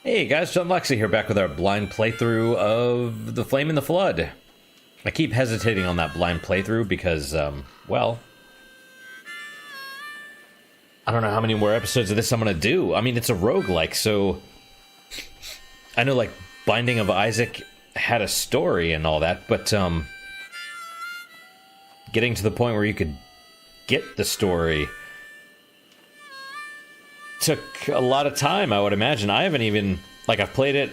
Hey guys, John Moxley here, back with our blind playthrough of The Flame in the Flood. I keep hesitating on that blind playthrough because, well, I don't know how many more episodes of this I'm gonna do. I mean, it's a roguelike, so I know, like, Binding of Isaac had a story and all that, but, getting to the point where you could get the story took a lot of time, I would imagine. I haven't even, like, I've played it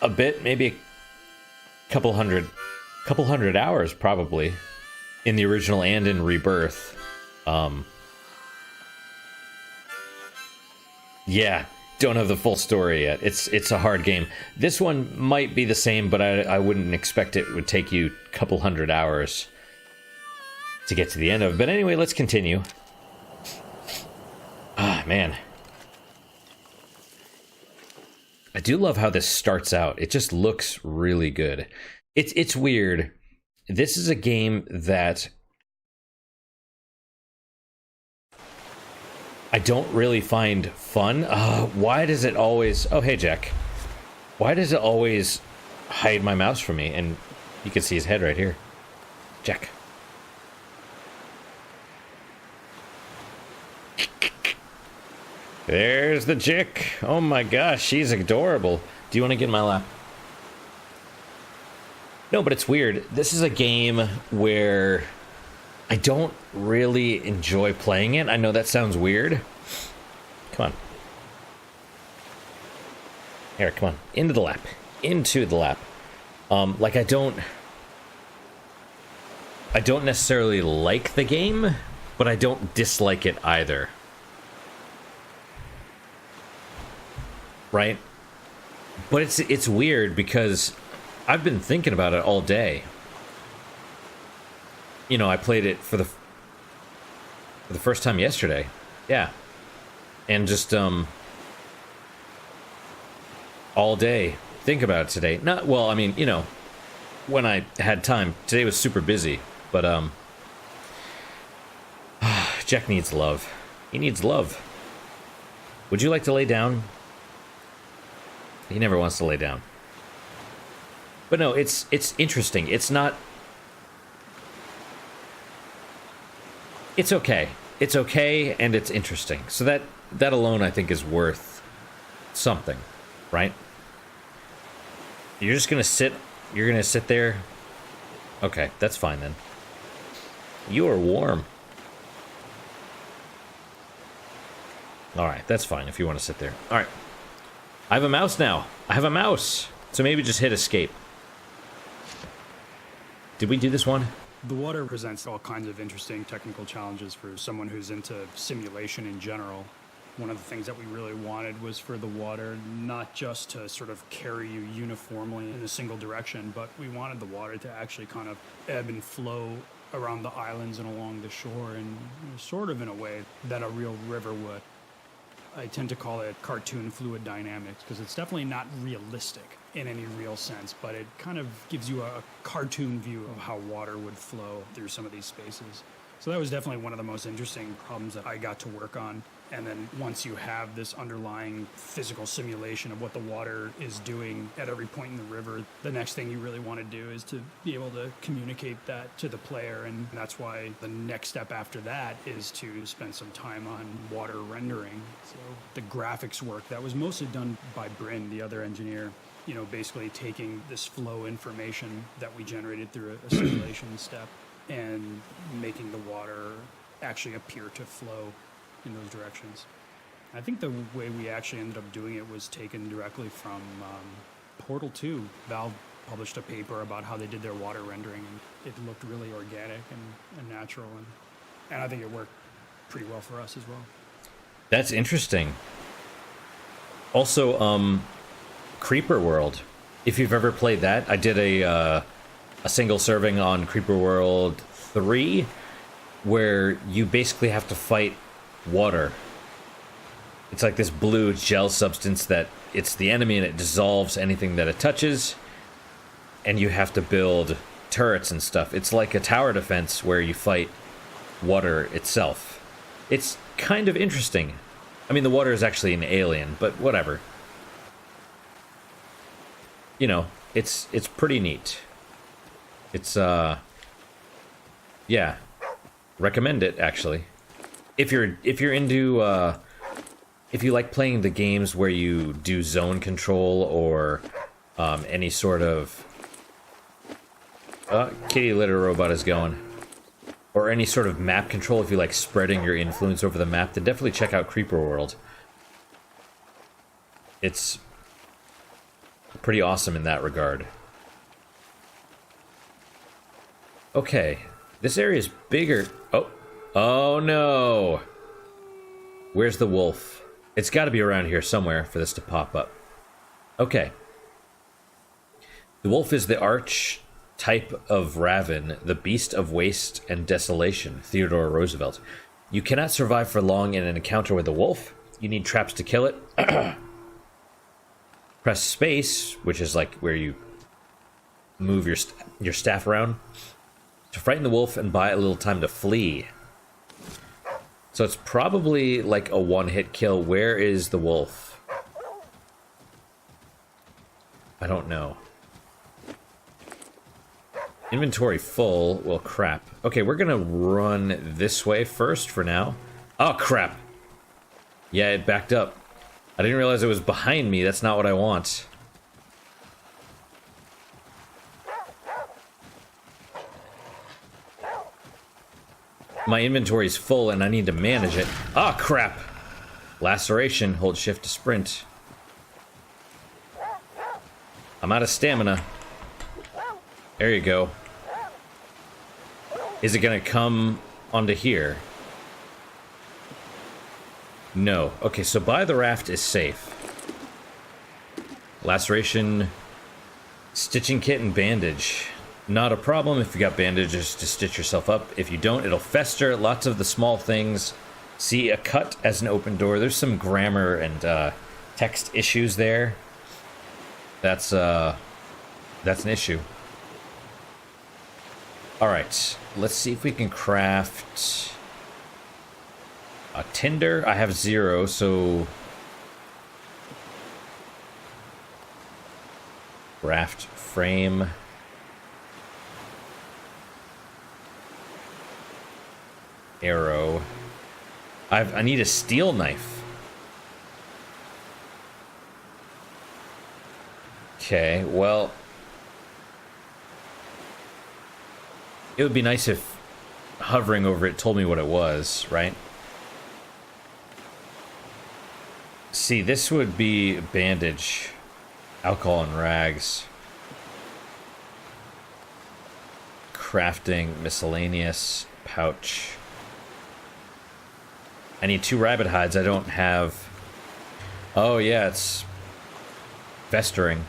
a bit, maybe a couple hundred hours probably in the original and in Rebirth. Yeah, don't have the full story yet. It's a hard game. This one might be the same, but I wouldn't expect it would take you a couple hundred hours to get to the end of it. But anyway, let's continue. Ah, man. I do love how this starts out. It just looks really good. It's weird. This is a game that I don't really find fun. Why does it always... Oh, hey, Jack. Why does it always hide my mouse from me? And you can see his head right here. Jack. There's the chick. Oh my gosh, she's adorable. Do you want to get in my lap? No, but it's weird. This is a game where I don't really enjoy playing it. I know that sounds weird. Come on. Here, come on. Into the lap. Into the lap. Like, I don't necessarily like the game, but I don't dislike it either. Right? But it's weird because I've been thinking about it all day. You know, I played it for the first time yesterday. Yeah. And just all day think about it today. Not well, I mean, you know, when I had time. Today was super busy, but Jack needs love. He needs love. Would you like to lay down? He never wants to lay down. But no, it's interesting. It's not... It's okay. It's okay, and it's interesting. So that alone, I think, is worth something, right? You're just gonna sit... You're gonna sit there? Okay, that's fine then. You are warm. Alright, that's fine if you want to sit there. Alright. I have a mouse now. I have a mouse. So maybe just hit escape. Did we do this one? The water presents all kinds of interesting technical challenges for someone who's into simulation in general. One of the things that we really wanted was for the water not just to sort of carry you uniformly in a single direction, but we wanted the water to actually kind of ebb and flow around the islands and along the shore, and sort of in a way that a real river would. I tend to call it cartoon fluid dynamics because it's definitely not realistic in any real sense, but it kind of gives you a cartoon view of how water would flow through some of these spaces. So that was definitely one of the most interesting problems that I got to work on. And then once you have this underlying physical simulation of what the water is doing at every point in the river, the next thing you really want to do is to be able to communicate that to the player. And that's why the next step after that is to spend some time on water rendering. So the graphics work, that was mostly done by Bryn, the other engineer, you know, basically taking this flow information that we generated through a simulation step and making the water actually appear to flow in those directions. I think the way we actually ended up doing it was taken directly from Portal 2. Valve published a paper about how they did their water rendering, and it looked really organic and natural, and I think it worked pretty well for us as well. That's interesting. Also, Creeper World. If you've ever played that, I did a single serving on Creeper World 3, where you basically have to fight water. It's like this blue gel substance that it's the enemy and it dissolves anything that it touches, and you have to build turrets and stuff. It's like a tower defense where you fight water itself. It's kind of interesting. I mean, the water is actually an alien, but whatever. You know, it's pretty neat. It's, yeah. Recommend it, actually. If you're into, if you like playing the games where you do zone control or, any sort of... kitty litter robot is going. Or any sort of map control, if you like spreading your influence over the map, then definitely check out Creeper World. It's pretty awesome in that regard. Okay, this area is bigger. Oh no! Where's the wolf? It's got to be around here somewhere for this to pop up. Okay. The wolf is the archetype of Raven, the beast of waste and desolation, Theodore Roosevelt. You cannot survive for long in an encounter with a wolf. You need traps to kill it. Press space, which is like where you move your staff around, to frighten the wolf and buy a little time to flee. So it's probably like a one-hit kill. Where is the wolf? I don't know. Inventory full. Well, crap. Okay, we're gonna run this way first for now. Oh, crap. Yeah, it backed up. I didn't realize it was behind me. That's not what I want. My inventory's full and I need to manage it. Oh, crap. Laceration. Hold shift to sprint. I'm out of stamina. There you go. Is it gonna come onto here? No. Okay, so by the raft is safe. Laceration, stitching kit, and bandage. Not a problem if you got bandages to stitch yourself up. If you don't, it'll fester. Lots of the small things. See a cut as an open door. There's some grammar and text issues there. That's an issue. Alright, let's see if we can craft a tinder. I have 0, so raft frame. Arrow. I need a steel knife. Okay, well, it would be nice if hovering over it told me what it was, right? See, this would be bandage, alcohol and rags, crafting, miscellaneous, pouch. I need 2 rabbit hides. I don't have... Oh, yeah, it's festering.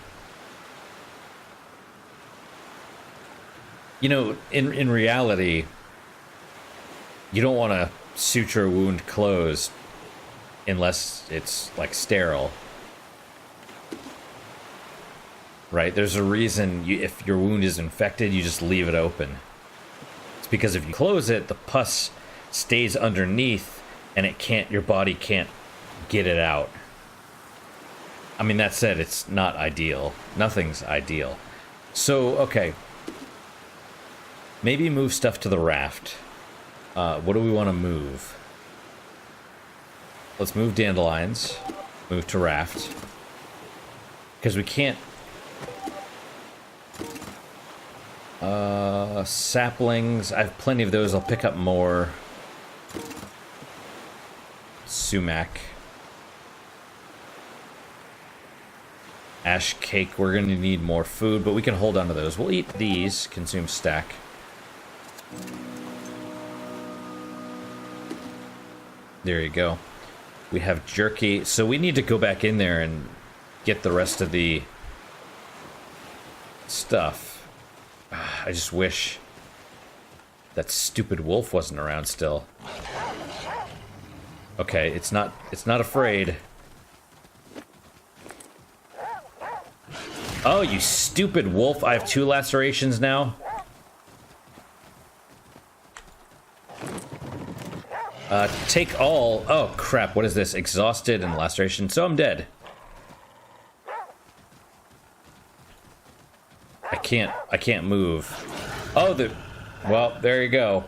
You know, in reality, you don't want to suture a wound closed unless it's, like, sterile. Right? There's a reason if your wound is infected, you just leave it open. It's because if you close it, the pus stays underneath and your body can't get it out. I mean, that said, it's not ideal. Nothing's ideal. So, okay. Maybe move stuff to the raft. What do we want to move? Let's move dandelions. Move to raft. Because we can't... saplings. I have plenty of those. I'll pick up more. Sumac. Ash cake. We're going to need more food, but we can hold on to those. We'll eat these. Consume stack. There you go. We have jerky. So we need to go back in there and get the rest of the stuff. I just wish that stupid wolf wasn't around still. Okay, it's not afraid. Oh, you stupid wolf. I have 2 lacerations now. Take all. Oh, crap. What is this? Exhausted and laceration. So I'm dead. I can't move. Oh, well, there you go.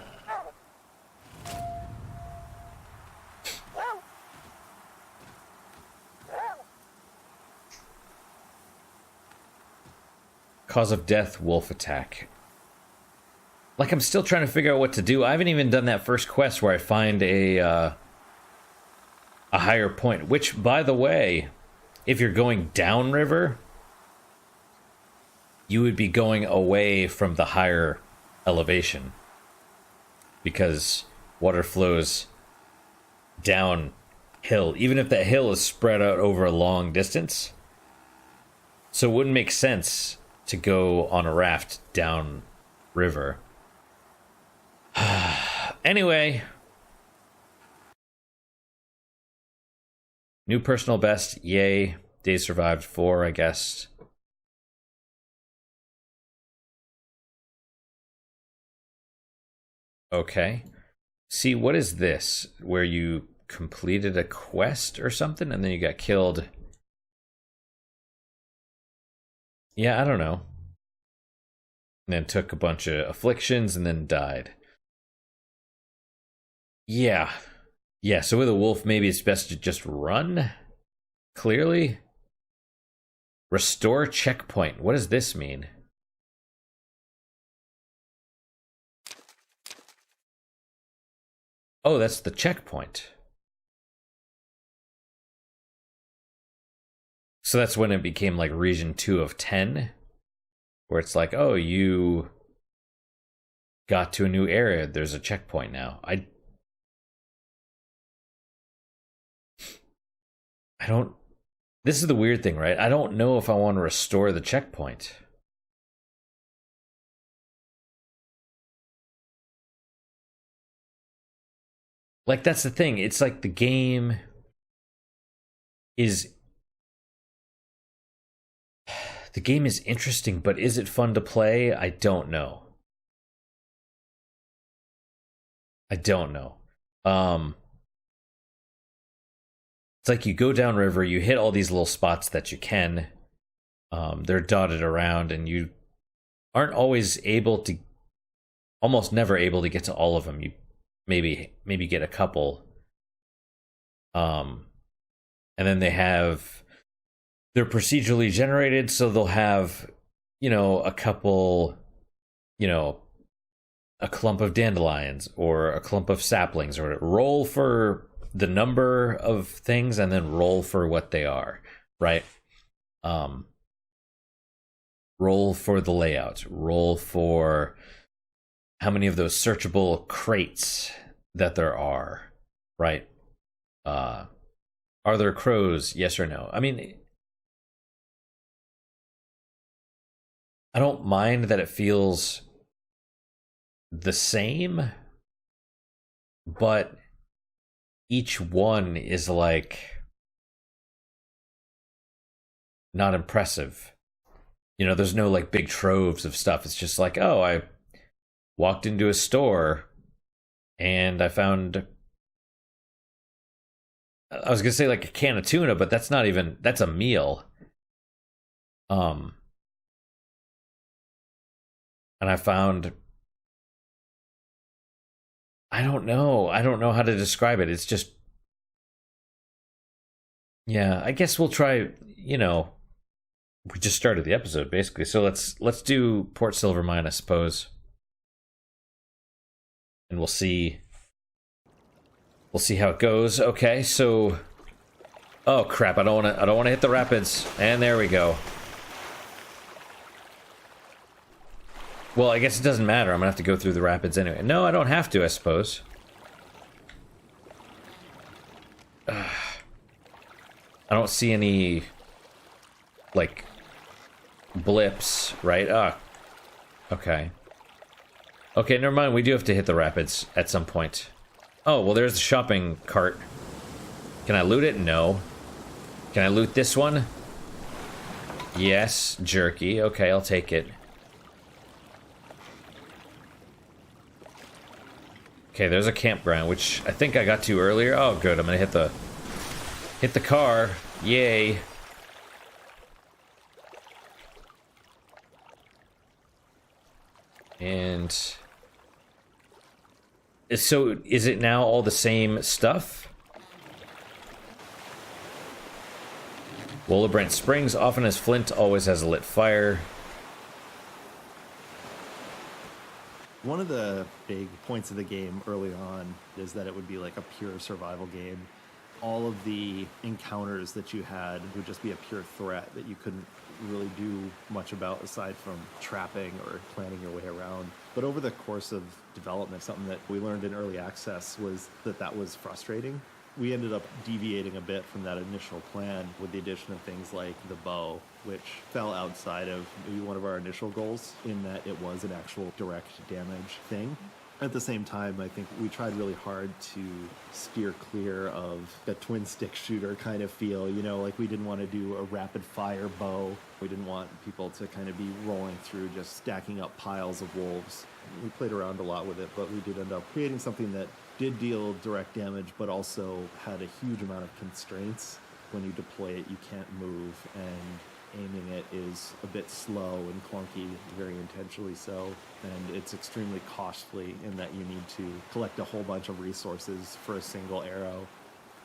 Cause of death, wolf attack. Like, I'm still trying to figure out what to do. I haven't even done that first quest where I find a higher point. Which, by the way, if you're going downriver, you would be going away from the higher elevation. Because water flows downhill, even if that hill is spread out over a long distance. So it wouldn't make sense to go on a raft down river. Anyway, new personal best, yay. Days survived 4, I guess. Okay. See, what is this? Where you completed a quest or something and then you got killed? Yeah, I don't know. And then took a bunch of afflictions and then died. Yeah. Yeah, so with a wolf, maybe it's best to just run? Clearly? Restore checkpoint. What does this mean? Oh, that's the checkpoint. So that's when it became like region 2 of 10? Where it's like, oh, you got to a new area. There's a checkpoint now. I don't... This is the weird thing, right? I don't know if I want to restore the checkpoint. Like, that's the thing. It's like the game is... The game is interesting, but is it fun to play? I don't know. I don't know. It's like you go downriver, you hit all these little spots that you can. They're dotted around, and you aren't always able to, almost never able to get to all of them. You maybe get a couple. And then they're procedurally generated, so they'll have, a couple, a clump of dandelions or a clump of saplings, or roll for the number of things and then roll for what they are, right? Roll for the layout, roll for how many of those searchable crates that there are, right? Are there crows? Yes or no? I mean, I don't mind that it feels the same, but each one is like not impressive. There's no like big troves of stuff. It's just like, oh, I walked into a store and I found, I was gonna say like a can of tuna, but that's a meal. And I found, I don't know how to describe it. It's just, yeah, I guess we'll try, we just started the episode basically. So let's do Port Silver Mine, I suppose. And we'll see how it goes. Okay, so, oh crap, I don't want to hit the rapids. And there we go. Well, I guess it doesn't matter. I'm gonna have to go through the rapids anyway. No, I don't have to, I suppose. I don't see any, like, blips, right? Okay. Okay, never mind. We do have to hit the rapids at some point. Oh, well, there's the shopping cart. Can I loot it? No. Can I loot this one? Yes, jerky. Okay, I'll take it. Okay, there's a campground, which I think I got to earlier. Oh, good. I'm gonna hit the car. Yay. And so, is it now all the same stuff? Wola Springs often has flint, always has a lit fire. One of the big points of the game early on is that it would be like a pure survival game. All of the encounters that you had would just be a pure threat that you couldn't really do much about aside from trapping or planning your way around. But over the course of development, something that we learned in early access was that that was frustrating. We ended up deviating a bit from that initial plan with the addition of things like the bow, which fell outside of maybe one of our initial goals in that it was an actual direct damage thing. At the same time, I think we tried really hard to steer clear of the twin stick shooter kind of feel, you know, like we didn't want to do a rapid fire bow. We didn't want people to kind of be rolling through just stacking up piles of wolves. We played around a lot with it, but we did end up creating something that did deal direct damage, but also had a huge amount of constraints. When you deploy it, you can't move, and aiming it is a bit slow and clunky, very intentionally so, and it's extremely costly in that you need to collect a whole bunch of resources for a single arrow.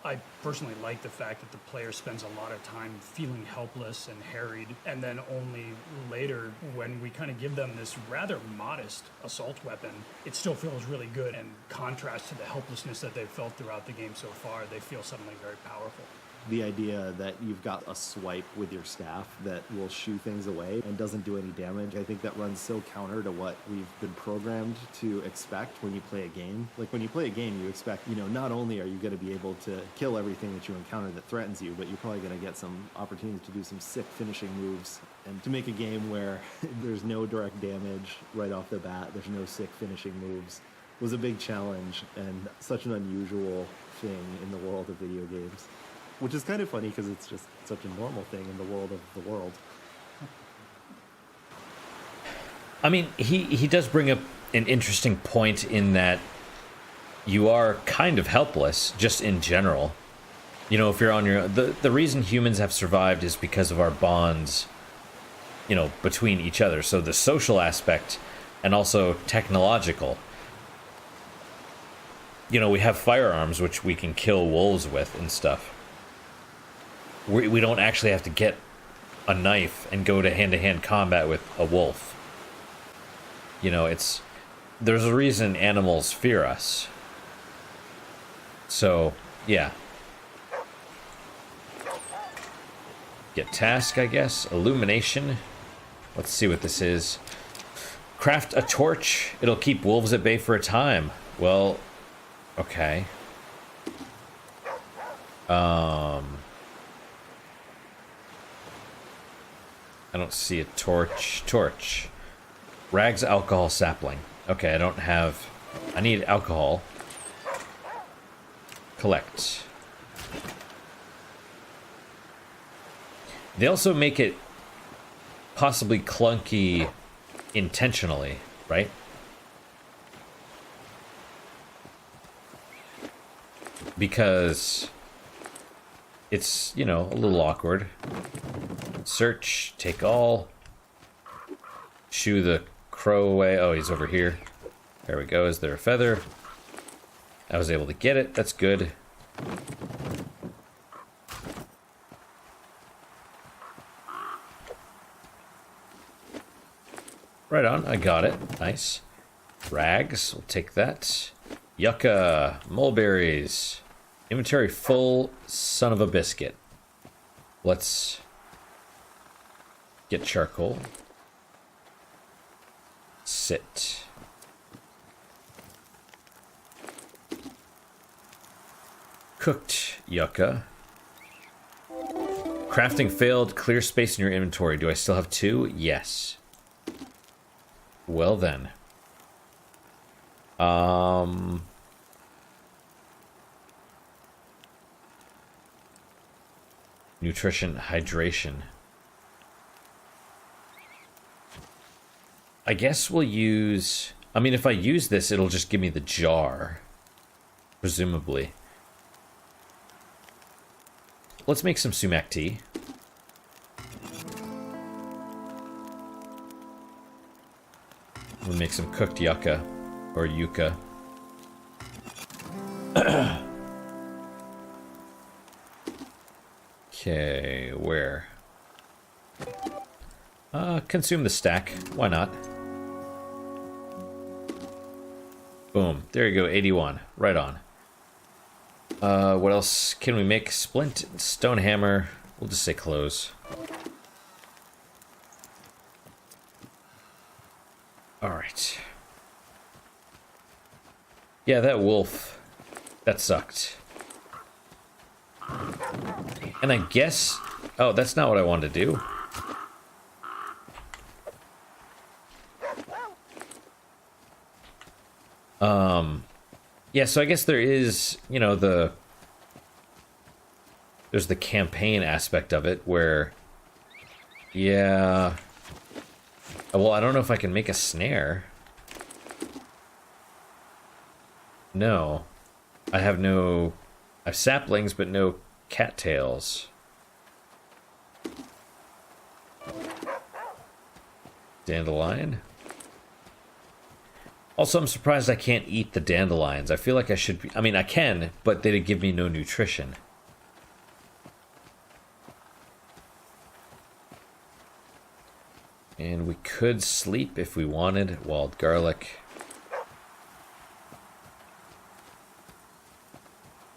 I personally like the fact that the player spends a lot of time feeling helpless and harried, and then only later, when we kind of give them this rather modest assault weapon, it still feels really good. In contrast to the helplessness that they've felt throughout the game so far, they feel suddenly very powerful. The idea that you've got a swipe with your staff that will shoo things away and doesn't do any damage, I think that runs so counter to what we've been programmed to expect when you play a game. Like when you play a game, you expect, you know, not only are you going to be able to kill everything that you encounter that threatens you, but you're probably going to get some opportunities to do some sick finishing moves. And to make a game where there's no direct damage right off the bat, there's no sick finishing moves, was a big challenge and such an unusual thing in the world of video games. Which is kind of funny because it's just such a normal thing in the world of the world. I mean, he does bring up an interesting point in that you are kind of helpless, just in general. You know, if you're on your own, the reason humans have survived is because of our bonds, you know, between each other. So the social aspect and also technological. You know, we have firearms which we can kill wolves with and stuff. We don't actually have to get a knife and go to hand-to-hand combat with a wolf. You know, there's a reason animals fear us. So, yeah. Get task, I guess. Illumination. Let's see what this is. Craft a torch. It'll keep wolves at bay for a time. Well, okay. I don't see a torch. Torch. Rags alcohol sapling. Okay, I need alcohol. Collect. They also make it possibly clunky intentionally, right? Because it's, you know, a little awkward. Search, take all. Shoo the crow away. Oh, he's over here. There we go. Is there a feather? I was able to get it. That's good. Right on. I got it. Nice. Rags. We'll take that. Yucca. Mulberries. Inventory full. Son of a biscuit. Let's get charcoal. Sit. Cooked yucca. Crafting failed. Clear space in your inventory. Do I still have 2? Yes. Well then. Nutrition, hydration. I guess we'll use I mean, if I use this, it'll just give me the jar. Presumably. Let's make some sumac tea. We'll make some cooked yucca. Or yucca. Okay, where? Consume the stack. Why not? Boom. There you go, 81. Right on. What else can we make? Splint, stone hammer. We'll just say close. Alright. Yeah, that wolf. That sucked. And I guess... Oh, that's not what I wanted to do. Yeah, so I guess there is, you know, there's the campaign aspect of it where... Yeah... Well, I don't know if I can make a snare. No. I have saplings, but no cattails. Dandelion. Also, I'm surprised I can't eat the dandelions. I feel like I should be... I mean, I can, but they'd give me no nutrition. And we could sleep if we wanted. Wild garlic.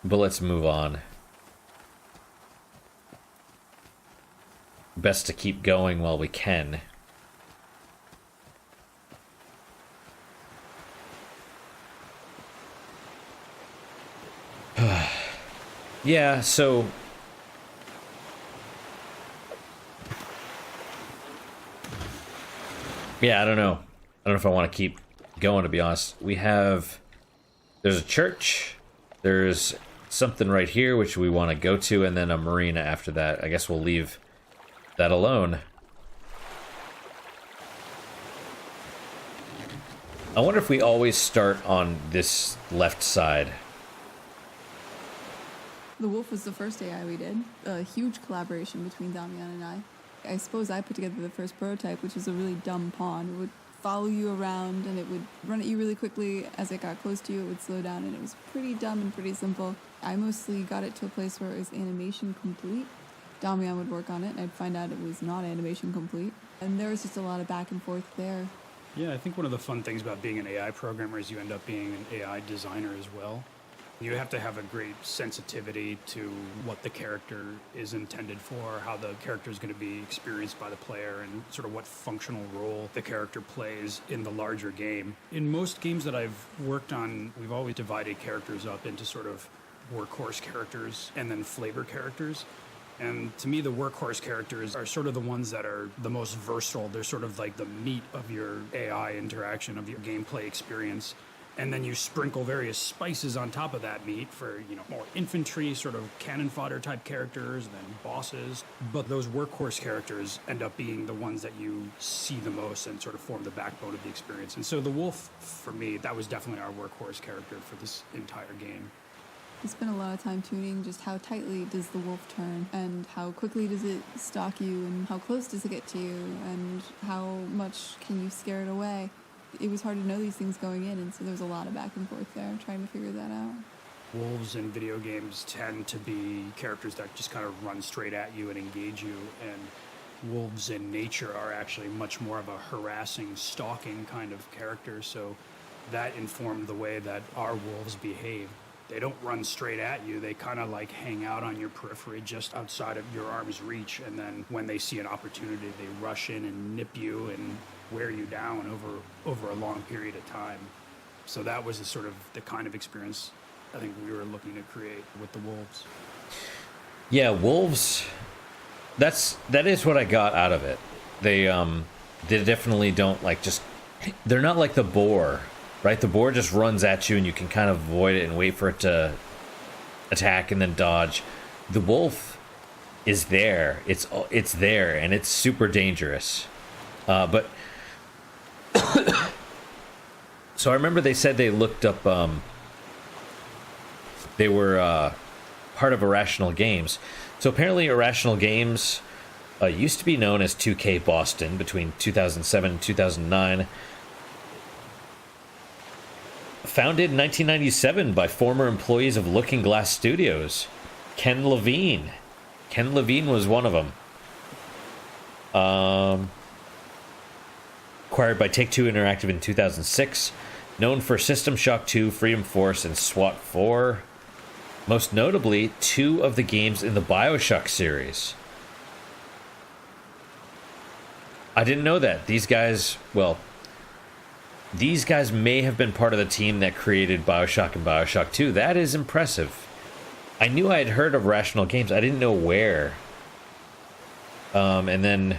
But let's move on. Best to keep going while we can. Yeah, so... Yeah, I don't know. I don't know if I want to keep going, to be honest. There's a church. There's something right here, which we want to go to, and then a marina after that. I guess we'll leave that alone. I wonder if we always start on this left side. The wolf was the first AI we did. A huge collaboration between Damian and I. I suppose I put together the first prototype, which was a really dumb pawn. It would follow you around and it would run at you really quickly. As it got close to you, it would slow down, and it was pretty dumb and pretty simple. I mostly got it to a place where it was animation complete. Damian would work on it, and I'd find out it was not animation complete. And there was just a lot of back and forth there. Yeah, I think one of the fun things about being an AI programmer is you end up being an AI designer as well. You have to have a great sensitivity to what the character is intended for, how the character is going to be experienced by the player, and sort of what functional role the character plays in the larger game. In most games that I've worked on, we've always divided characters up into sort of workhorse characters and then flavor characters. And to me, the workhorse characters are sort of the ones that are the most versatile. They're sort of like the meat of your AI interaction, of your gameplay experience. And then you sprinkle various spices on top of that meat for, you know, more infantry, sort of cannon fodder type characters, and then bosses. But those workhorse characters end up being the ones that you see the most and sort of form the backbone of the experience. And so the wolf, for me, that was definitely our workhorse character for this entire game. I spent a lot of time tuning just how tightly does the wolf turn, and how quickly does it stalk you, and how close does it get to you, and how much can you scare it away. It was hard to know these things going in, and so there was a lot of back and forth there trying to figure that out. Wolves in video games tend to be characters that just kind of run straight at you and engage you, and wolves in nature are actually much more of a harassing, stalking kind of character, so that informed the way that our wolves behave. They don't run straight at you, they kind of like hang out on your periphery just outside of your arm's reach, and then when they see an opportunity, they rush in and nip you and wear you down over a long period of time. So that was the kind of experience I think we were looking to create with the wolves. Yeah, wolves, that is what I got out of it. They definitely don't they're not like the boar, right? The boar just runs at you and you can kind of avoid it and wait for it to attack and then dodge. The wolf is there. It's there, and it's super dangerous. But So I remember they said they looked up, they were part of Irrational Games. So apparently Irrational Games used to be known as 2K Boston between 2007 and 2009. Founded in 1997 by former employees of Looking Glass Studios. Ken Levine. Ken Levine was one of them. Acquired by Take-Two Interactive in 2006. Known for System Shock 2, Freedom Force, and SWAT 4. Most notably, 2 of the games in the BioShock series. I didn't know that. These guys may have been part of the team that created BioShock and BioShock 2. That is impressive. I knew I had heard of Rational Games. I didn't know where. And then,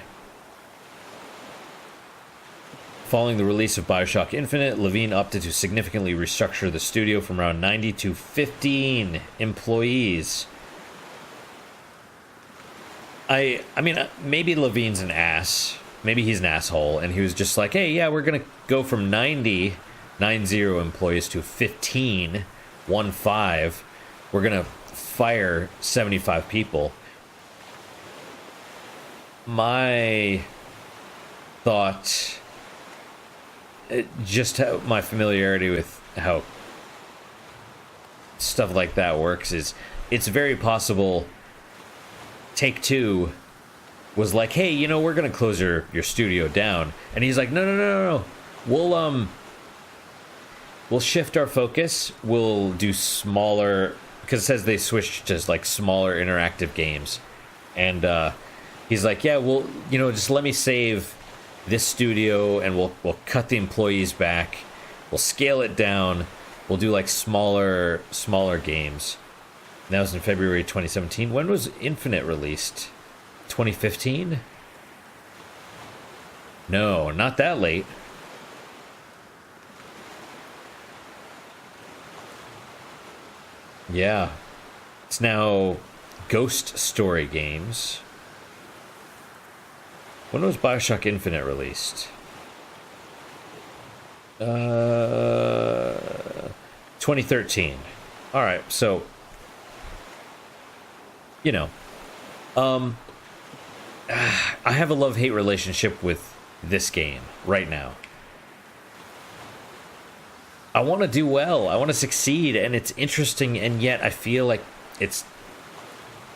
following the release of BioShock Infinite, Levine opted to significantly restructure the studio from around 90 to 15 employees. I mean, maybe Levine's an ass. Maybe he's an asshole, and he was just like, hey, yeah, we're going to go from 90 employees to 15, 1-5. We're going to fire 75 people. My thought, just how my familiarity with how stuff like that works is, it's very possible Take-Two was like, hey, you know, we're gonna close your studio down, and he's like, no, we'll shift our focus, we'll do smaller, because it says they switched to like smaller interactive games, and he's like, yeah, well, you know, just let me save this studio, and we'll cut the employees back, we'll scale it down, we'll do like smaller games. And that was in February 2017. When was Infinite released? 2015? No, not that late. Yeah. It's now Ghost Story Games. When was BioShock Infinite released? 2013. Alright, so, you know, I have a love-hate relationship with this game right now. I want to do well, I want to succeed, and it's interesting, and yet I feel like it's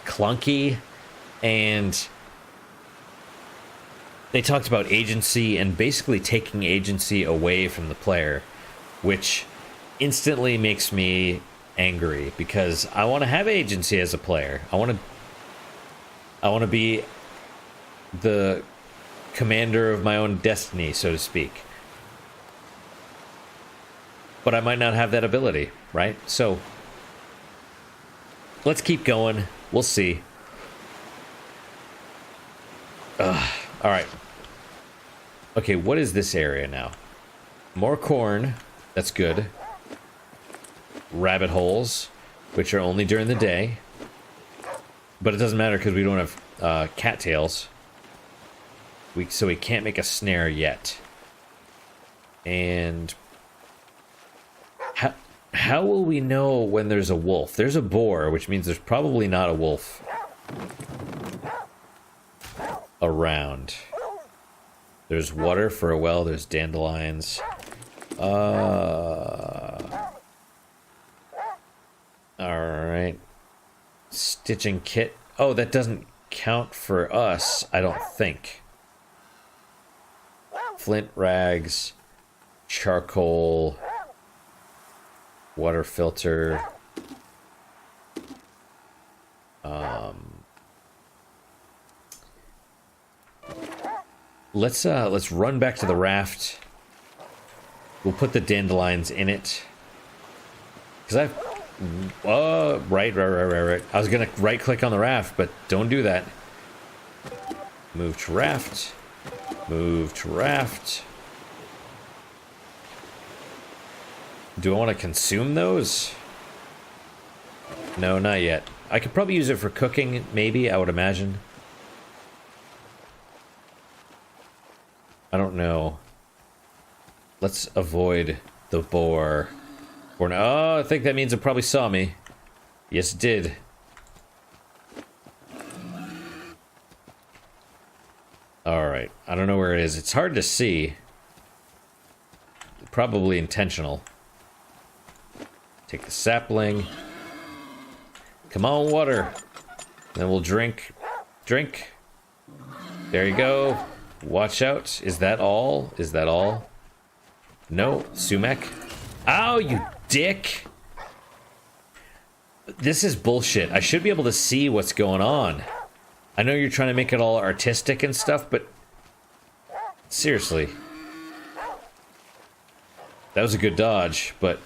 clunky, and they talked about agency and basically taking agency away from the player, which instantly makes me angry, because I want to have agency as a player. I want to be the commander of my own destiny, so to speak. But I might not have that ability, right? So let's keep going. We'll see. All right. Okay, what is this area now? More corn. That's good. Rabbit holes, which are only during the day. But it doesn't matter because we don't have cattails. So we can't make a snare yet. And how will we know when there's a wolf? There's a boar, which means there's probably not a wolf around. There's water for a well. There's dandelions. Alright. Stitching kit. Oh, that doesn't count for us, I don't think. Flint rags. Charcoal. Water filter. Let's run back to the raft. We'll put the dandelions in it. Because right. I was gonna right click on the raft, but don't do that. Move to raft. Move to raft. Do I want to consume those? No, not yet. I could probably use it for cooking, maybe, I would imagine. I don't know. Let's avoid the boar. Oh, I think that means it probably saw me. Yes, it did. Alright, I don't know where it is. It's hard to see. Probably intentional. Take the sapling. Come on, water. Then we'll drink. Drink. There you go. Watch out. Is that all? Is that all? No. Sumac. Ow, you dick. This is bullshit. I should be able to see what's going on. I know you're trying to make it all artistic and stuff, but seriously. That was a good dodge, but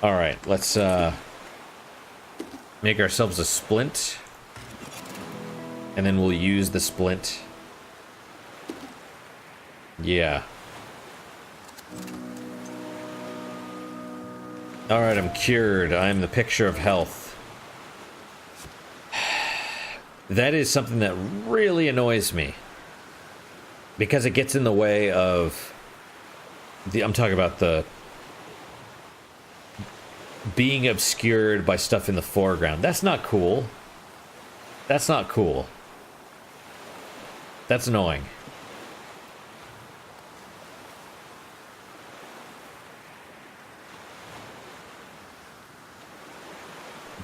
alright, let's make ourselves a splint. And then we'll use the splint. Yeah. Alright, I'm cured. I'm the picture of health. That is something that really annoys me. Because it gets in the way of I'm talking about the being obscured by stuff in the foreground. That's not cool. That's not cool. That's annoying.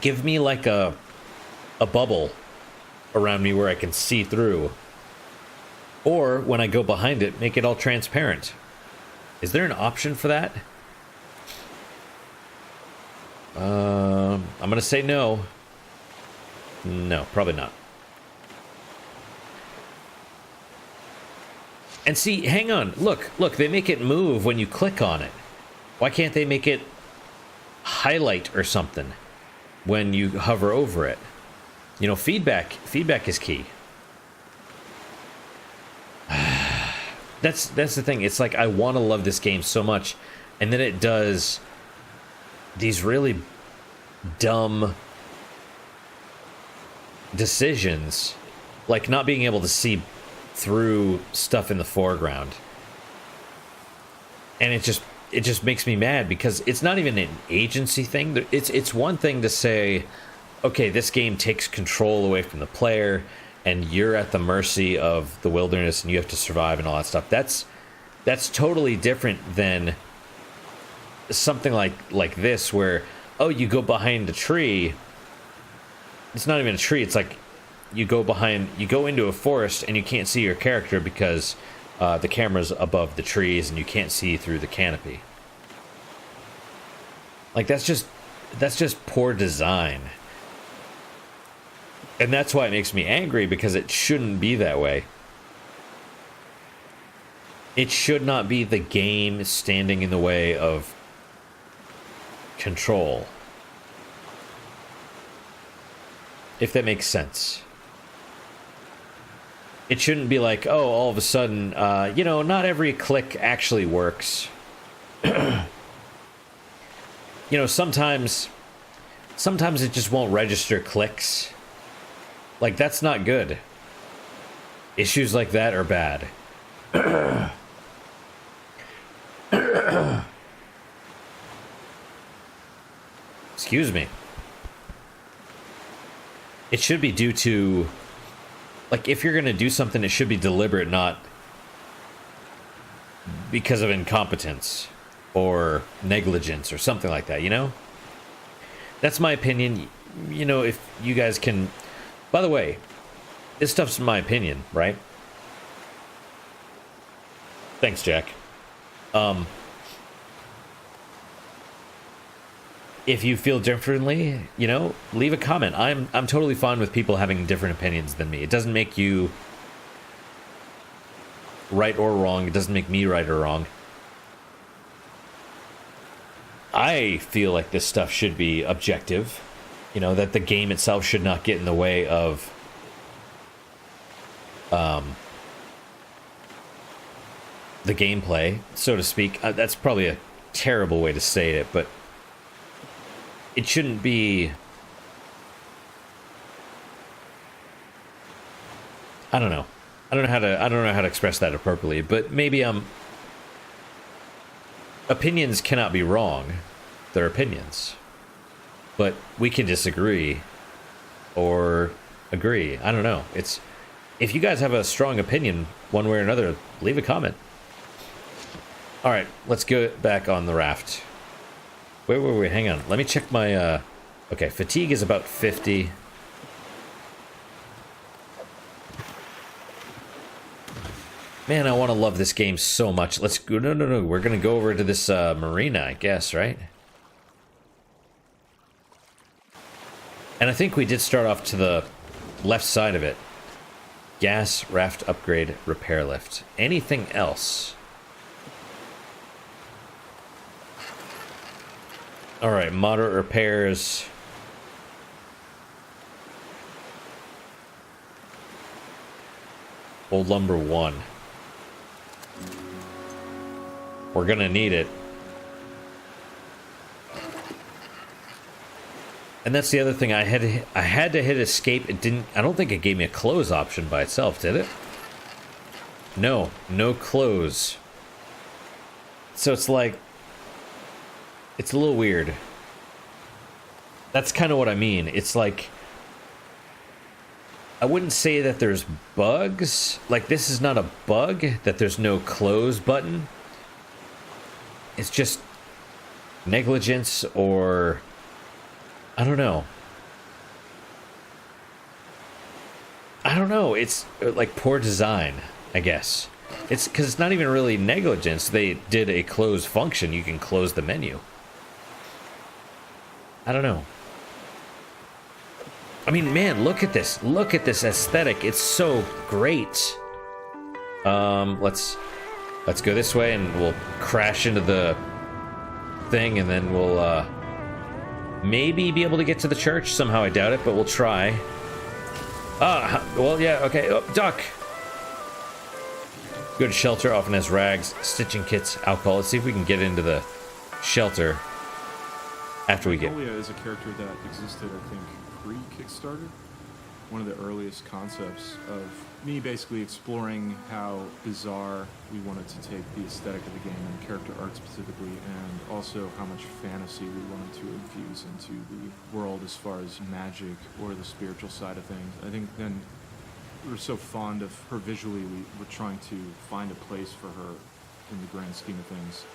Give me like a bubble around me where I can see through. Or when I go behind it, make it all transparent. Is there an option for that? I'm gonna say no. No, probably not. And see, hang on. Look, they make it move when you click on it. Why can't they make it highlight or something when you hover over it? You know, feedback is key. That's the thing. It's like I want to love this game so much, and then it does these really dumb decisions, like not being able to see through stuff in the foreground. And it just makes me mad because it's not even an agency thing. It's one thing to say, okay, this game takes control away from the player and you're at the mercy of the wilderness and you have to survive and all that stuff. That's totally different than something like this where, oh, you go behind a tree. It's not even a tree. It's like you go into a forest and you can't see your character because the camera's above the trees and you can't see through the canopy. Like that's just poor design. And that's why it makes me angry, because it shouldn't be that way. It should not be the game standing in the way of control. If that makes sense. It shouldn't be like, oh, all of a sudden, not every click actually works. Sometimes it just won't register clicks. Like, that's not good. Issues like that are bad. Excuse me. It should be due to, like, if you're going to do something, it should be deliberate, not because of incompetence or negligence or something like that, you know? That's my opinion. You know, if you guys can... By the way, this stuff's my opinion, right? Thanks, Jack. If you feel differently, leave a comment. I'm totally fine with people having different opinions than me. It doesn't make you right or wrong. It doesn't make me right or wrong. I feel like this stuff should be objective. That the game itself should not get in the way of the gameplay, so to speak. That's probably a terrible way to say it, but it shouldn't be I don't know. I don't know how to express that appropriately, but maybe opinions cannot be wrong. They're opinions. But we can disagree or agree. I don't know. It's if you guys have a strong opinion one way or another, leave a comment. All right, let's go back on the raft. Where were we? Hang on. Let me check my okay, fatigue is about 50. Man, I want to love this game so much. Let's go. No. We're going to go over to this marina, I guess, right? And I think we did start off to the left side of it. Gas, raft upgrade, repair lift. Anything else? All right, moderate repairs. Old lumber 1. We're gonna need it. And that's the other thing. I had to hit escape. It didn't. I don't think it gave me a close option by itself, did it? No close. So it's like, it's a little weird. That's kind of what I mean. It's like, I wouldn't say that there's bugs. Like, this is not a bug that there's no close button. It's just negligence, or I don't know. It's like poor design, I guess. It's because it's not even really negligence. They did a close function. You can close the menu. I don't know. I mean, man, look at this. Look at this aesthetic. It's so great. Let's go this way, and we'll crash into the thing, and then we'll maybe be able to get to the church. Somehow I doubt it, but we'll try. Well, yeah, okay. Oh, duck. Go to shelter. Often has rags, stitching kits, alcohol. Let's see if we can get into the shelter after we get. Magnolia is a character that existed, I think, pre-Kickstarter. One of the earliest concepts of me basically exploring how bizarre we wanted to take the aesthetic of the game and character art specifically, and also how much fantasy we wanted to infuse into the world as far as magic or the spiritual side of things. I think then we were so fond of her visually, we were trying to find a place for her in the grand scheme of things.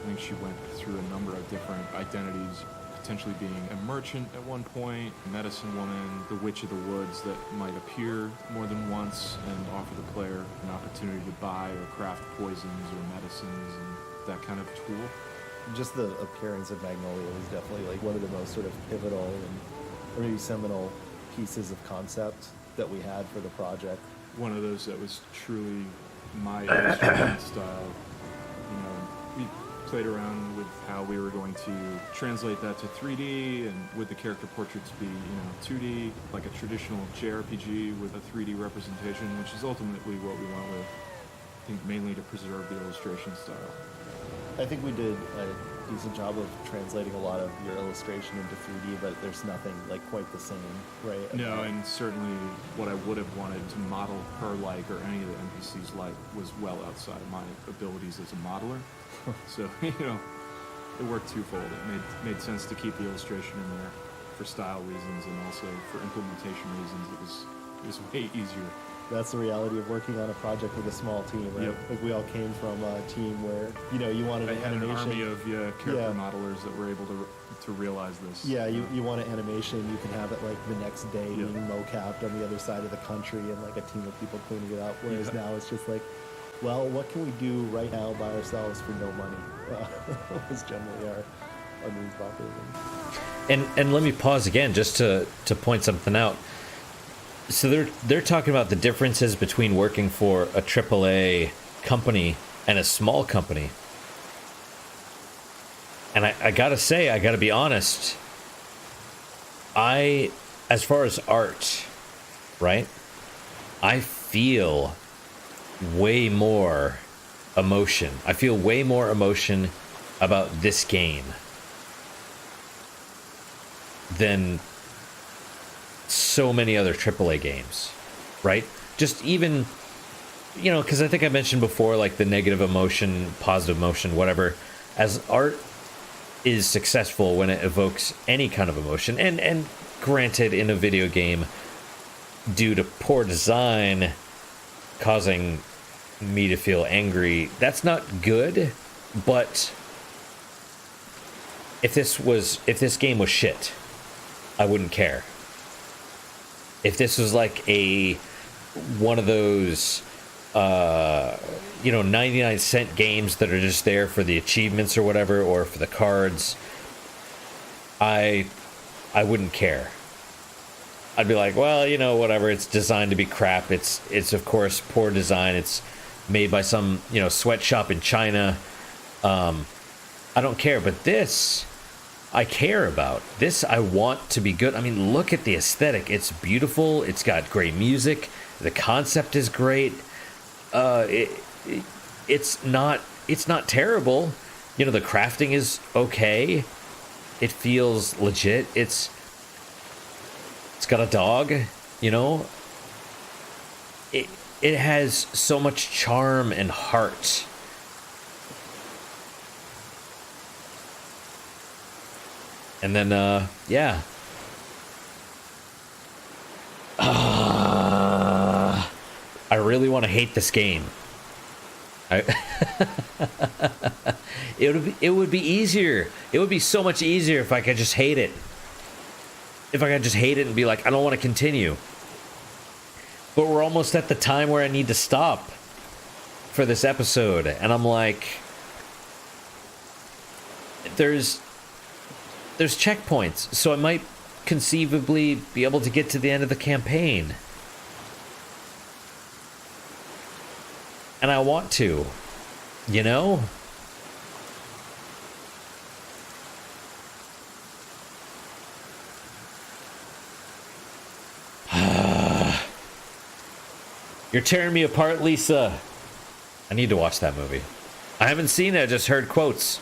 I think she went through a number of different identities, potentially being a merchant at one point, a medicine woman, the witch of the woods that might appear more than once and offer the player an opportunity to buy or craft poisons or medicines and that kind of tool. Just the appearance of Magnolia was definitely like one of the most sort of pivotal and or maybe seminal pieces of concept that we had for the project. One of those that was truly my illustration style. You know, we played around with how we were going to translate that to 3D, and would the character portraits be, 2D, like a traditional JRPG with a 3D representation, which is ultimately what we went with. I think mainly to preserve the illustration style. I think we did a decent job of translating a lot of your illustration into 3D, but there's nothing like quite the same, right? No, and certainly what I would have wanted to model her like, or any of the NPCs like, was well outside my abilities as a modeler. So, it worked twofold. It made sense to keep the illustration in there for style reasons, and also for implementation reasons. It was way easier. That's the reality of working on a project with a small team, right? Yep. Like we all came from a team where, you wanted I an had an animation. army of character modelers that were able to realize this. Yeah, you want an animation, you can have it like the next day Yep. being mocapped on the other side of the country and like a team of people cleaning it up. Whereas now it's just like, well, what can we do right now by ourselves for no money? Was generally our means of operating. And let me pause again just to point something out. So they're talking about the differences between working for a AAA company and a small company. And I gotta say, I gotta be honest, as far as art, right, I feel way more emotion. I feel way more emotion about this game than so many other AAA games, right? just even, you know, because I think I mentioned before, like the negative emotion, positive emotion, whatever, as art is successful when it evokes any kind of emotion, and granted, in a video game, due to poor design causing me to feel angry, that's not good. But if this game was shit, I wouldn't care. If this was like one of those 99-cent games that are just there for the achievements or whatever, or for the cards, I wouldn't care. I'd be like, well, you know, whatever, it's designed to be crap. It's of course poor design. It's made by some, you know, sweatshop in China. I don't care, but this I care about. This I want to be good. I mean, look at the aesthetic. It's beautiful. It's got great music. The concept is great. It's not terrible. You know, the crafting is okay. It feels legit. It's got a dog, you know. It has so much charm and heart. And then, yeah. I really want to hate this game. It would be easier. It would be so much easier if I could just hate it. If I could just hate it and be like, I don't want to continue. But we're almost at the time where I need to stop for this episode. And I'm like, there's checkpoints, so I might conceivably be able to get to the end of the campaign. And I want to, you know? You're tearing me apart, Lisa. I need to watch that movie. I haven't seen it, I just heard quotes.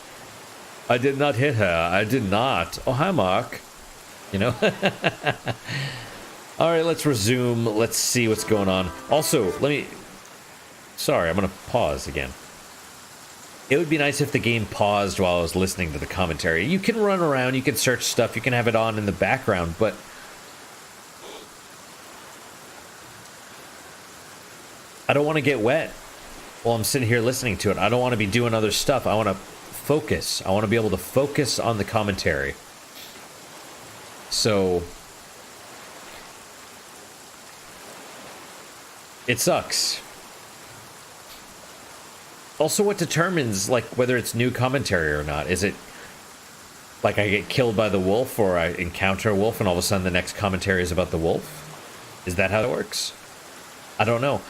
I did not hit her. I did not. Oh, hi, Mark. You know? All right, let's resume. Let's see what's going on. Also, sorry, I'm going to pause again. It would be nice if the game paused while I was listening to the commentary. You can run around, you can search stuff, you can have it on in the background, but I don't want to get wet while I'm sitting here listening to it. I don't want to be doing other stuff. I want to focus. I want to be able to focus on the commentary. So it sucks. Also, what determines like whether it's new commentary or not? Is it like I get killed by the wolf, or I encounter a wolf and all of a sudden the next commentary is about the wolf? Is that how it works? I don't know.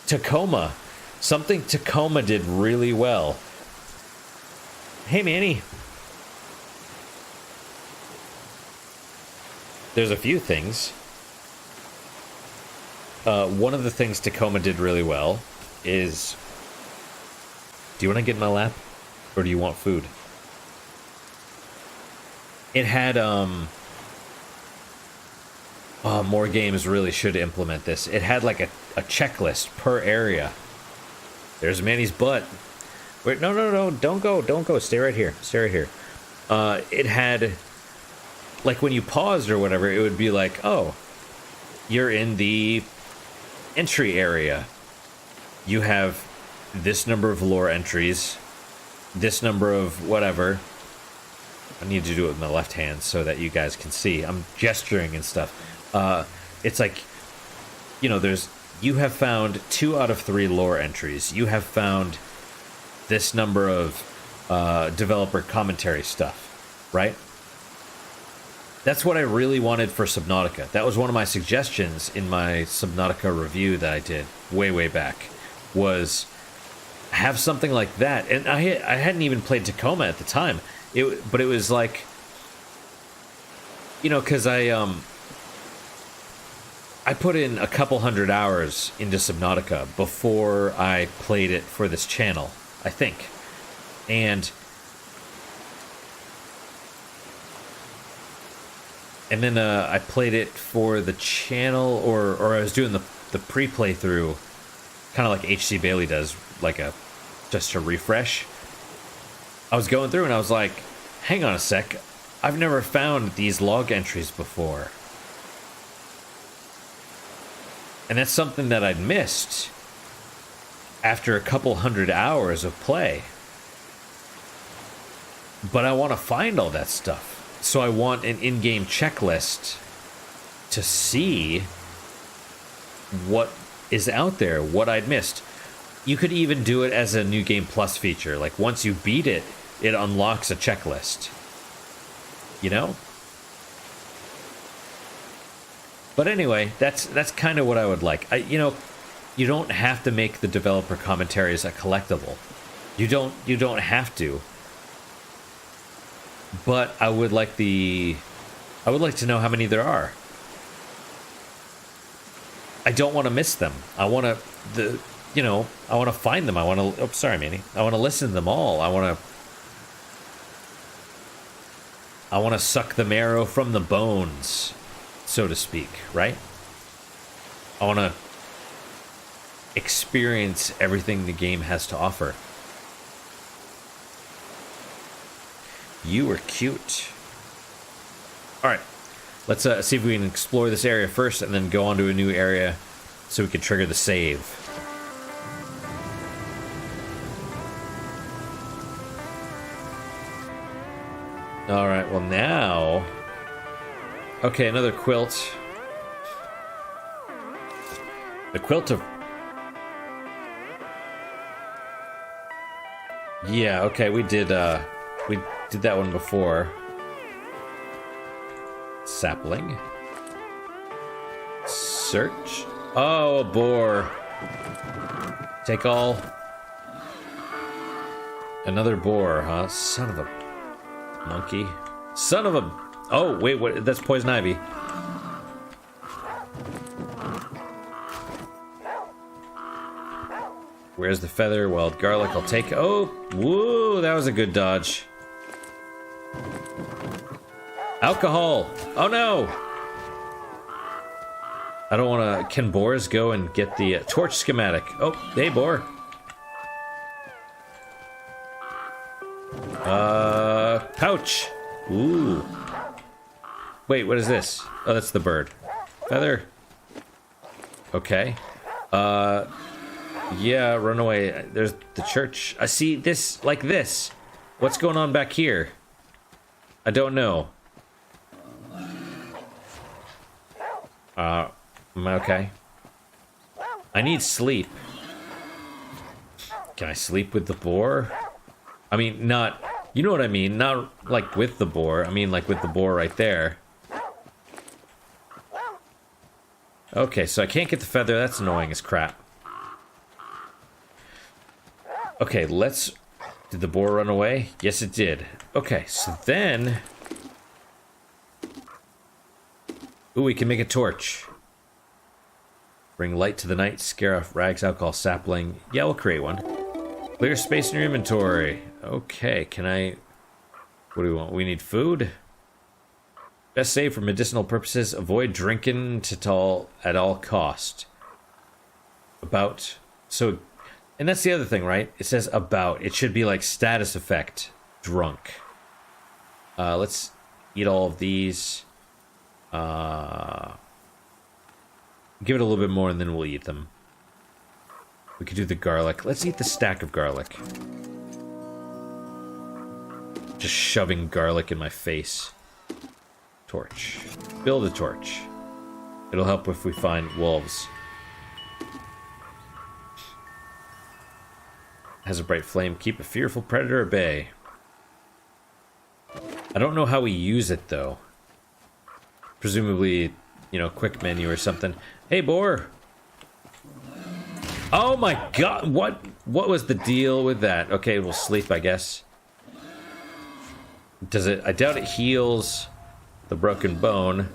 Tacoma. Something Tacoma did really well. Hey, Manny. There's a few things. One of the things Tacoma did really well is... Do you want to get in my lap? Or do you want food? It had, more games really should implement this. It had like a checklist per area. There's Manny's butt. Wait, no, don't go. Stay right here. It had, like when you paused or whatever, it would be like, oh, you're in the entry area. You have this number of lore entries, this number of whatever. I need to do it with my left hand so that you guys can see. I'm gesturing and stuff. It's like, you know, you have found 2 out of 3 lore entries. You have found this number of developer commentary stuff, right? That's what I really wanted for Subnautica. That was one of my suggestions in my Subnautica review that I did way back, was have something like that. And I hadn't even played Tacoma at the time. But it was like, you know, because I put in a couple hundred hours into Subnautica before I played it for this channel, I think. And then I played it for the channel, or I was doing the pre-playthrough, kind of like HC Bailey does, like just a refresh. I was going through and I was like, hang on a sec, I've never found these log entries before. And that's something that I'd missed after a couple hundred hours of play. But I want to find all that stuff. So I want an in-game checklist to see what is out there, what I'd missed. You could even do it as a New Game Plus feature. Like, once you beat it, it unlocks a checklist. You know? But anyway, that's kind of what I would like. You don't have to make the developer commentaries a collectible. You don't have to. But I would like to know how many there are. I don't want to miss them. I want to find them. I want to. Oh, sorry, Manny. I want to listen to them all. I want to suck the marrow from the bones, so to speak, right? I want to experience everything the game has to offer. You were cute. All right, let's see if we can explore this area first and then go on to a new area so we can trigger the save. All right, well now... Okay, another quilt. The quilt of... Yeah, okay, we did that one before. Sapling. Search. Oh, a boar. Take all. Another boar, huh? Son of a monkey. Son of a... Oh, wait, what? That's poison ivy. Where's the feather? Wild garlic, I'll take... Oh, woo, that was a good dodge. Alcohol! Oh no! I don't want to... Can boars go and get the torch schematic? Oh, hey, boar. Pouch. Ooh. Wait, what is this? Oh, that's the bird. Feather. Okay. Yeah, run away. There's the church. I see this, like this. What's going on back here? I don't know. Okay. I need sleep. Can I sleep with the boar? I mean, not... You know what I mean? Not like with the boar. I mean like with the boar right there. Okay, so I can't get the feather. That's annoying as crap. Okay, let's... Did the boar run away? Yes, it did. Okay, so then... Ooh, we can make a torch. Bring light to the night, scare off rags, alcohol, sapling. Yeah, we'll create one. Clear space in your inventory. Okay, can I... What do we want? We need food. Best save for medicinal purposes. Avoid drinking at all cost. About... So... And that's the other thing, right? It says about. It should be like status effect. Drunk. Let's eat all of these. Give it a little bit more and then we'll eat them. We could do the garlic. Let's eat the stack of garlic. Just shoving garlic in my face. Torch. Build a torch. It'll help if we find wolves. Has a bright flame. Keep a fearful predator at bay. I don't know how we use it, though. Presumably, quick menu or something. Hey, boar! Oh my god! What was the deal with that? Okay, we'll sleep, I guess. Does it... I doubt it heals the broken bone.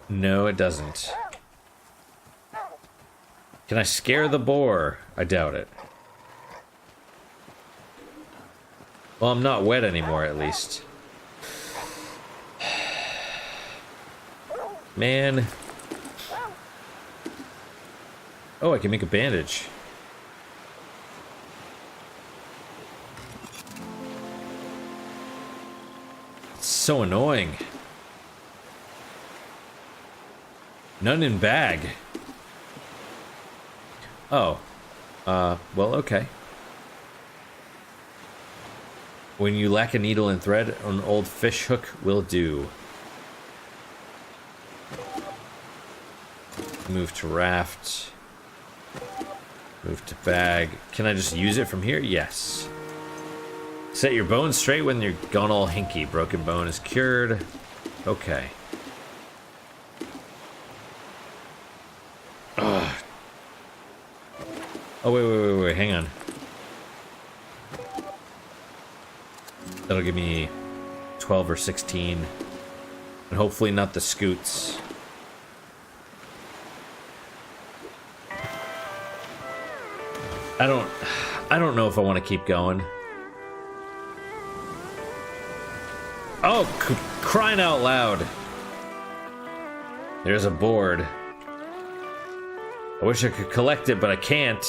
No, it doesn't. Can I scare the boar? I doubt it. Well, I'm not wet anymore, at least. Man. Oh, I can make a bandage. It's so annoying. None in bag. Oh. Well, okay. When you lack a needle and thread, an old fish hook will do. Move to raft. Move to bag. Can I just use it from here? Yes. Set your bones straight when you're gone all hinky. Broken bone is cured. Okay. Ugh. Oh, wait, hang on. That'll give me 12 or 16. And hopefully not the scoots. I don't know if I want to keep going. Oh, crying out loud. There's a board. I wish I could collect it, but I can't.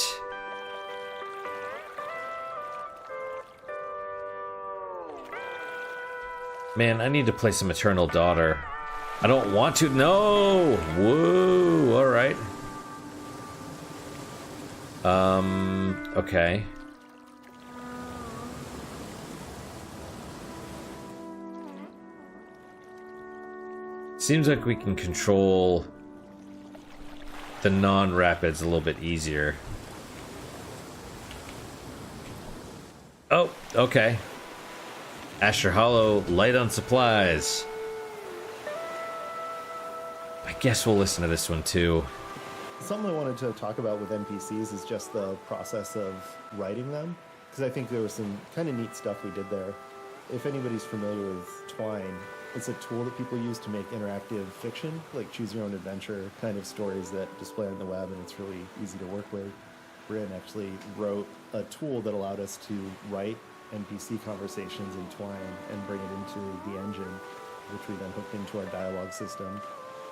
Man, I need to play some Eternal Daughter. I don't want to. No! Whoa, alright. Okay. Seems like we can control the non-rapids a little bit easier. Oh, okay. Asher Hollow, light on supplies. I guess we'll listen to this one too. Something I wanted to talk about with NPCs is just the process of writing them, because I think there was some kind of neat stuff we did there. If anybody's familiar with Twine, it's a tool that people use to make interactive fiction, like choose your own adventure kind of stories that display on the web, and it's really easy to work with. Bryn actually wrote a tool that allowed us to write NPC conversations in Twine and bring it into the engine, which we then hooked into our dialogue system.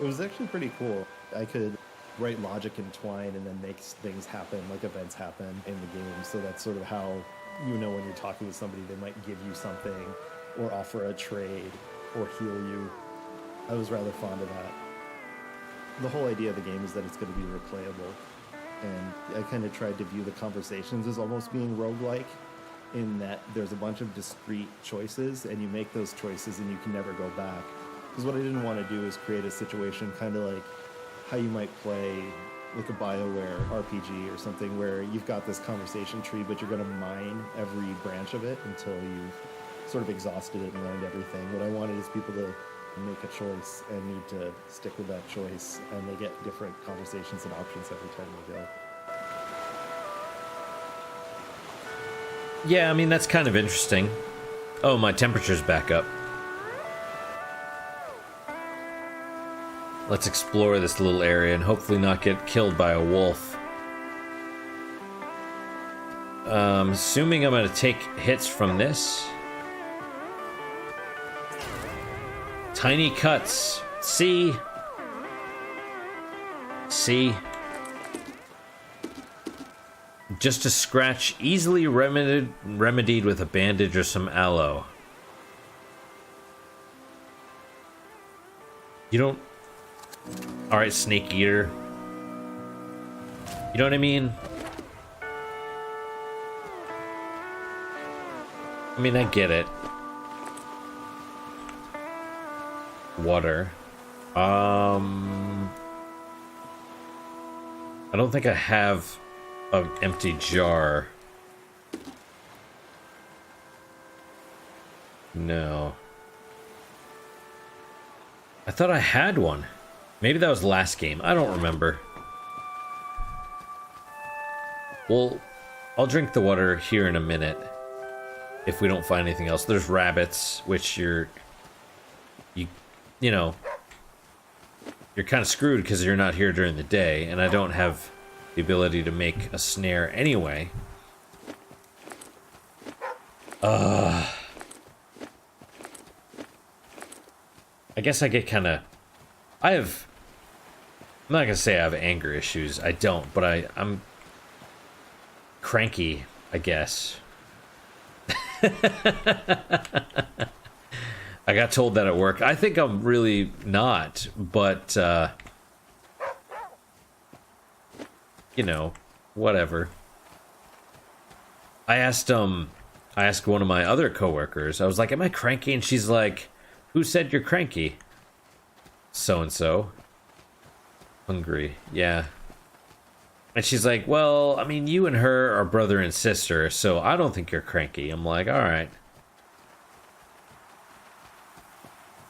It was actually pretty cool. I could write logic in Twine and then make things happen, like events happen in the game. So that's sort of how you know when you're talking with somebody, they might give you something or offer a trade or heal you. I was rather fond of that. The whole idea of the game is that it's going to be replayable. And I kind of tried to view the conversations as almost being roguelike, in that there's a bunch of discrete choices and you make those choices and you can never go back. Because what I didn't want to do is create a situation kind of like how you might play like a BioWare RPG or something, where you've got this conversation tree, but you're going to mine every branch of it until you've sort of exhausted it and learned everything. What I wanted is people to make a choice and need to stick with that choice, and they get different conversations and options every time they go. Yeah, I mean, that's kind of interesting. Oh, my temperature's back up. Let's explore this little area and hopefully not get killed by a wolf. Assuming I'm going to take hits from this. Tiny cuts. See? See? Just a scratch, easily remedied with a bandage or some aloe. You don't... Alright, Snake Eater. You know what I mean? I mean, I get it. Water. I don't think I have an empty jar. No. I thought I had one. Maybe that was last game. I don't remember. Well, I'll drink the water here in a minute. If we don't find anything else. There's rabbits, which you know, you're kind of screwed because you're not here during the day, and I don't have the ability to make a snare anyway. I guess I get kind of... I'm not gonna say I have anger issues. I don't, but I'm cranky, I guess. I got told that at work. I think I'm really not, but you know, whatever. I asked one of my other coworkers. I was like, "Am I cranky?" And she's like, "Who said you're cranky?" So and so. Hungry, yeah. And she's like, "Well, I mean, you and her are brother and sister, so I don't think you're cranky." I'm like, "All right."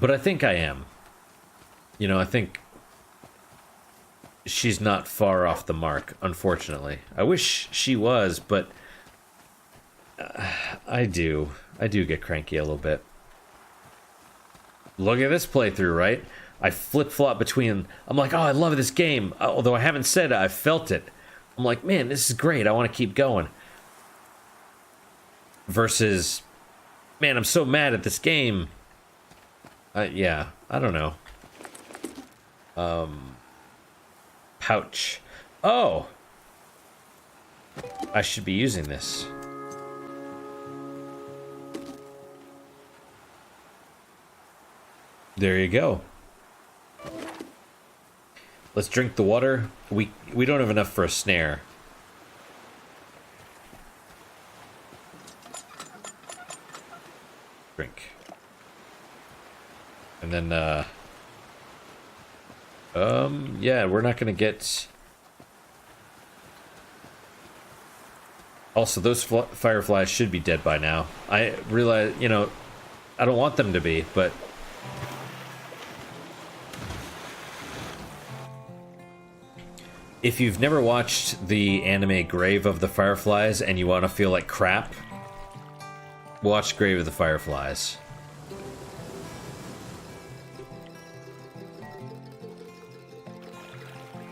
But I think I am. You know, I think she's not far off the mark, unfortunately. I wish she was, but I do get cranky a little bit. Look at this playthrough, right? I flip-flop between... I'm like, oh, I love this game. Although I haven't said it, I felt it. I'm like, man, this is great. I want to keep going. Versus, man, I'm so mad at this game. Yeah, I don't know. Pouch. Oh! I should be using this. There you go. Let's drink the water. We don't have enough for a snare. Drink. And then yeah, we're not gonna get... Also, those fireflies should be dead by now. I realize, you know, I don't want them to be, but... If you've never watched the anime Grave of the Fireflies and you want to feel like crap, watch Grave of the Fireflies.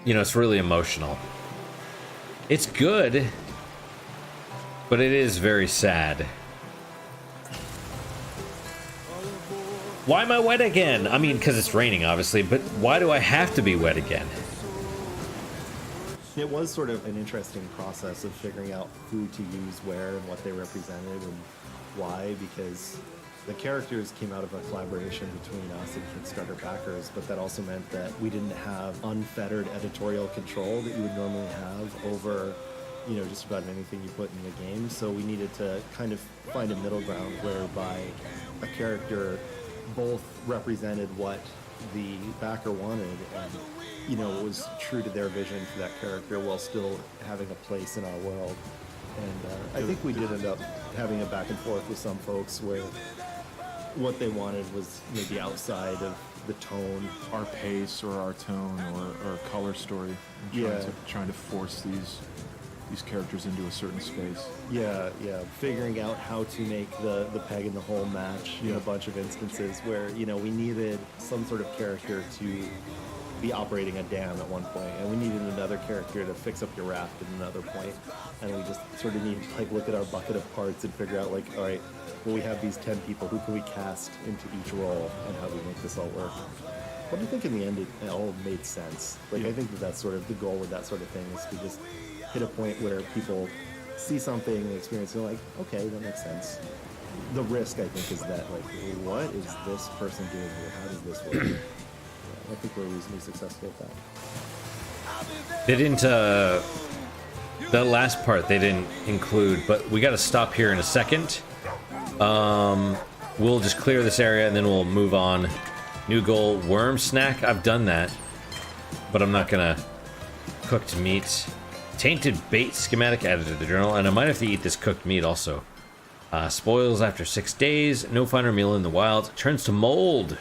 You know, it's really emotional. It's good, but it is very sad. Why am I wet again? I mean, because it's raining, obviously, but why do I have to be wet again? It was sort of an interesting process of figuring out who to use where and what they represented and why, because the characters came out of a collaboration between us and Kickstarter backers, but that also meant that we didn't have unfettered editorial control that you would normally have over, you know, just about anything you put in the game. So we needed to kind of find a middle ground whereby a character both represented what the backer wanted and, you know, was true to their vision for that character while still having a place in our world. And I think we did end up having a back and forth with some folks where what they wanted was maybe outside of the tone. Our pace or our tone or color story. And trying to force these characters into a certain space. Yeah. Figuring out how to make the peg in the hole match in a bunch of instances where, you know, we needed some sort of character to be operating a dam at one point, and we needed another character to fix up your raft at another point, and we just sort of need to like look at our bucket of parts and figure out like, all right, well, we have these 10 people, who can we cast into each role, and how do we make this all work? But I think in the end it all made sense. Like, I think that's sort of the goal with that sort of thing, is to just hit a point where people see something, they experience, they're like, okay, that makes sense. The risk, I think, is that, like, what is this person doing here? How does this work? I think we're reasonably successful at that. They didn't, that last part they didn't include, but we gotta stop here in a second. We'll just clear this area and then we'll move on. New goal, worm snack. I've done that, but I'm not gonna cooked meat. Tainted bait schematic added to the journal, and I might have to eat this cooked meat also. Spoils after 6 days. No finer meal in the wild. Turns to mold.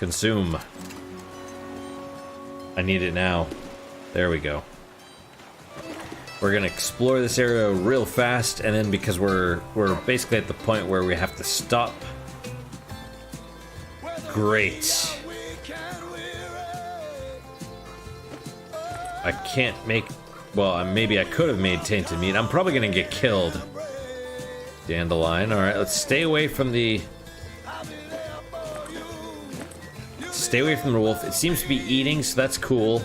Consume. I need it now. There we go. We're gonna explore this area real fast, and then because we're basically at the point where we have to stop. Great. I can't make... Well, maybe I could have made tainted meat. I'm probably gonna get killed. Dandelion. Alright, let's stay away from the... Stay away from the wolf. It seems to be eating, so that's cool.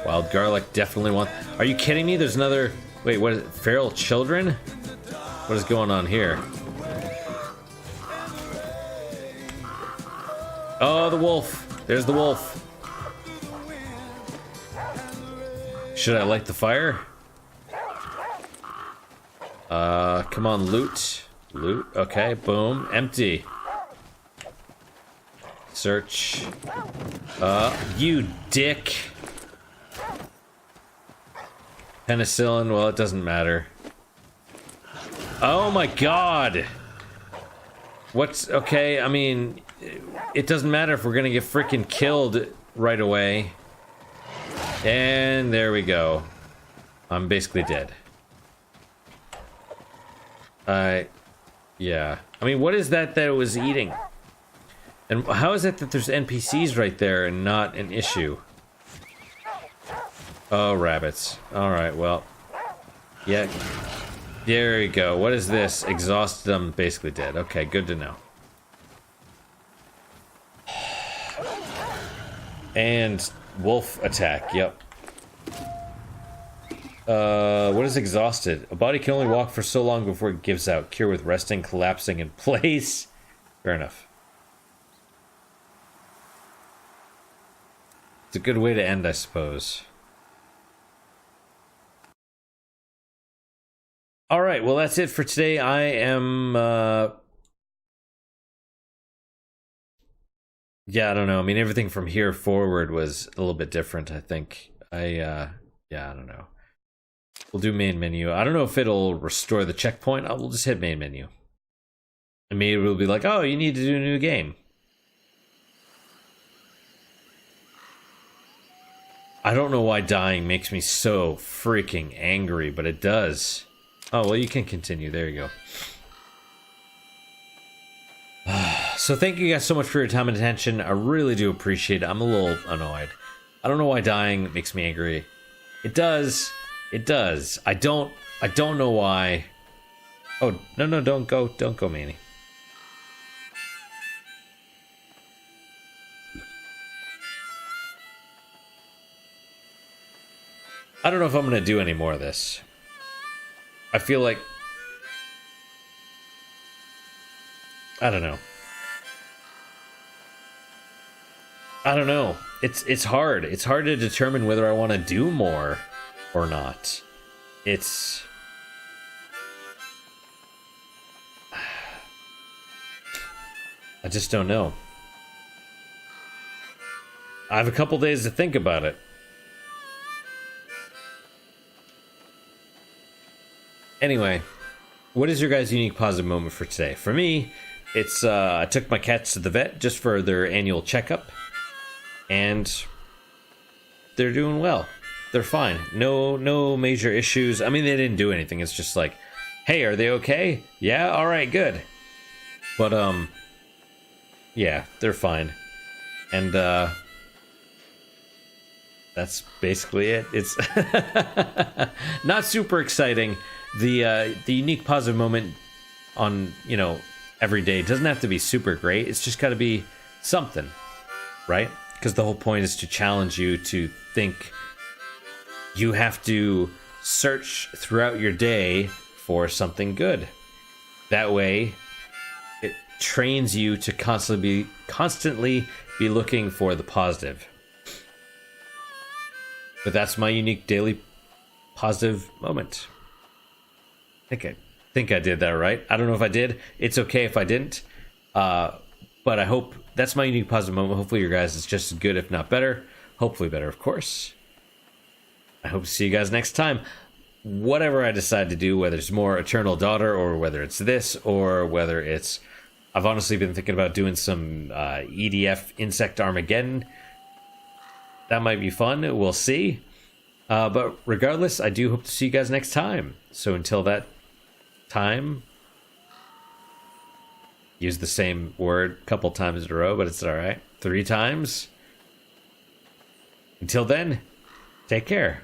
Wild garlic definitely want. Are you kidding me? There's another. Wait, what is it? Feral children? What is going on here? Oh, the wolf. There's the wolf. Should I light the fire? Come on, loot. Loot. Okay, boom. Empty. Search. You dick. Penicillin, well, it doesn't matter. Oh my god! What's... Okay, I mean... It doesn't matter if we're gonna get freaking killed right away. And there we go. I'm basically dead. Yeah. I mean, what is that it was eating? And how is it that there's NPCs right there and not an issue? Oh, rabbits. Alright, well. Yeah. There you go. What is this? Exhausted, I'm basically dead. Okay, good to know. And wolf attack, yep. What is exhausted? A body can only walk for so long before it gives out. Cure with resting, collapsing in place. Fair enough. It's a good way to end, I suppose. Alright, well that's it for today. I am, yeah, I don't know. I mean, everything from here forward was a little bit different, I think. Yeah, I don't know. We'll do main menu. I don't know if it'll restore the checkpoint. We'll just hit main menu. And maybe it'll be like, oh, you need to do a new game. I don't know why dying makes me so freaking angry, but it does. Oh, well, you can continue. There you go. So thank you guys so much for your time and attention. I really do appreciate it. I'm a little annoyed. I don't know why dying makes me angry. It does. It does. I don't know why. Oh, no, don't go, Manny. I don't know if I'm gonna do any more of this. I feel like... I don't know. I don't know. It's hard. It's hard to determine whether I want to do more or not. It's... I just don't know. I have a couple days to think about it. Anyway, what is your guys' unique positive moment for today? For me, it's I took my cats to the vet just for their annual checkup, and they're doing well. They're fine. No major issues. I mean, they didn't do anything. It's just like, hey, are they okay? Yeah, all right, good. But yeah, they're fine, and that's basically it. It's not super exciting. The unique positive moment on, you know, every day doesn't have to be super great. It's just got to be something, right? Because the whole point is to challenge you to think. You have to search throughout your day for something good. That way, it trains you to constantly be looking for the positive. But that's my unique daily positive moment. I think I did that right. I don't know if I did. It's okay if I didn't. But I hope that's my unique positive moment. Hopefully your guys is just as good, if not better. Hopefully better, of course. I hope to see you guys next time. Whatever I decide to do, whether it's more Eternal Daughter or whether it's this or whether it's... I've honestly been thinking about doing some EDF Insect Armageddon. That might be fun. We'll see. But regardless, I do hope to see you guys next time. So until that time, use the same word a couple times in a row, but it's all right. 3 times. Until then, take care.